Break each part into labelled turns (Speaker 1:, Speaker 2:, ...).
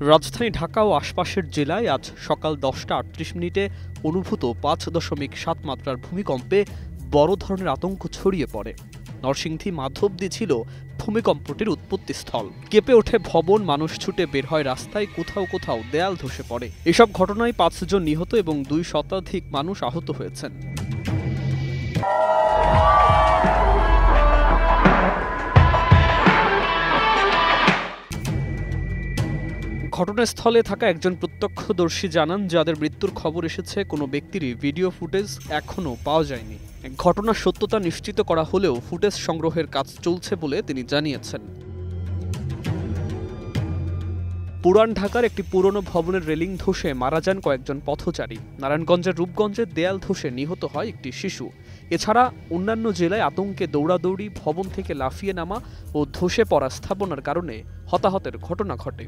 Speaker 1: রাজধানী ঢাকা ও আশপাশের জেলায় আজ সকাল 10টা 38 মিনিটে অনুভূত 5.7 মাত্রার ভূমিকম্পে বড় ধরনের আতঙ্ক ছড়িয়ে পড়ে। নরসিংদী মাধবদী ছিল ভূমিকম্পটির উৎপত্তিস্থল। কেঁপে ওঠে ভবন, মানুষ ছুটে বের হয় রাস্তায়, কোথাও কোথাও দেয়াল ধসে পড়ে। এসব ঘটনায় 5 জন নিহত এবং 2 শতাধিক মানুষ আহত হয়েছেন। ঘটনাস্থলে থাকা একজন প্রত্যক্ষদর্শী জানান, যাদের মৃত্যুর খবর এসেছে কোনো ব্যক্তিরই ভিডিও ফুটেজ এখনও পাওয়া যায়নি। ঘটনার সত্যতা নিশ্চিত করা হলেও ফুটেজ সংগ্রহের কাজ চলছে বলে তিনি জানিয়েছেন। পুরান ঢাকার একটি পুরনো ভবনের রেলিং ধসে মারা যান কয়েকজন পথচারী। নারায়ণগঞ্জের রূপগঞ্জের দেয়াল ধসে নিহত হয় একটি শিশু। এছাড়া অন্যান্য জেলায় আতঙ্কে দৌড়াদৌড়ি, ভবন থেকে লাফিয়ে নামা ও ধসে পড়া স্থাপনার কারণে হতাহতের ঘটনা ঘটে।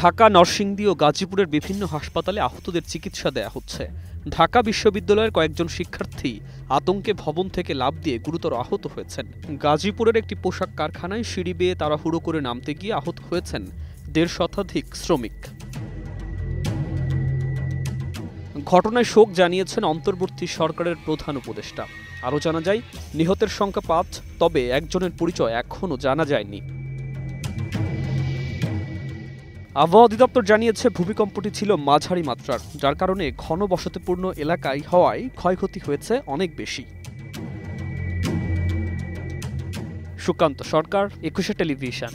Speaker 1: ঢাকা, নরসিংদী ও গাজীপুরের বিভিন্ন হাসপাতালে আহতদের চিকিৎসা দেয়া হচ্ছে। ঢাকা বিশ্ববিদ্যালয়ের কয়েকজন শিক্ষার্থী আতঙ্কে ভবন থেকে লাফ দিয়ে গুরুতর আহত হয়েছেন। গাজীপুরের একটি পোশাক কারখানায় সিঁড়ি বেয়ে তাড়াহুড়ো করে নামতে গিয়ে আহত হয়েছেন 1.5 শতাধিক শ্রমিক। ঘটনায় শোক জানিয়েছেন অন্তর্বর্তী সরকারের প্রধান উপদেষ্টা। আরও জানা যায়, নিহতের সংখ্যা 5, তবে একজনের পরিচয় এখনও জানা যায়নি। আবহাওয়া অধিদপ্তর জানিয়েছে, ভূমিকম্পটি ছিল মাঝারি মাত্রার, যার কারণে ঘন বসতিপূর্ণ এলাকায় হওয়ায় ক্ষয়ক্ষতি হয়েছে অনেক বেশি। সুকান্ত সরকার, 21 টেলিভিশন।